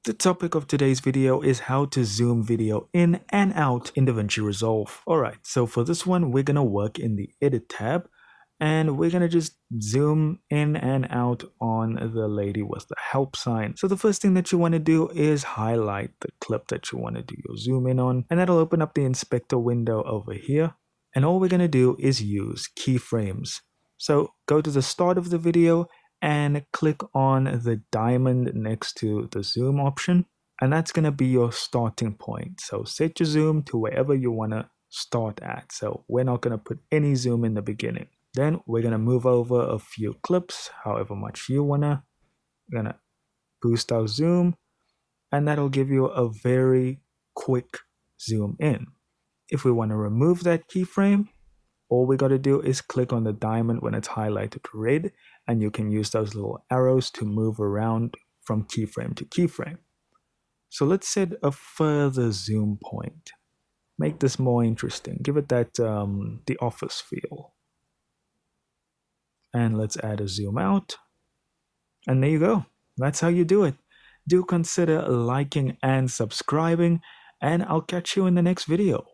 The topic of today's video is how to zoom video in and out in Davinci Resolve. Alright, so for this one, we're going to work in the Edit tab and we're going to just zoom in and out on the lady with the help sign. So the first thing that you want to do is highlight the clip that you want to do your zoom in on, and that'll open up the inspector window over here. And all we're going to do is use keyframes. So go to the start of the video and click on the diamond next to the zoom option, and that's going to be your starting point. So set your zoom to wherever you want to start at. So we're not going to put any zoom in the beginning. Then we're going to move over a few clips, however much you want to. We're going to boost our zoom, and that'll give you a very quick zoom in. If we want to remove that keyframe, all we got to do is click on the diamond when it's highlighted red, and you can use those little arrows to move around from keyframe to keyframe. So let's set a further zoom point. Make this more interesting. Give it that The Office feel. And let's add a zoom out. And there you go. That's how you do it. Do consider liking and subscribing, and I'll catch you in the next video.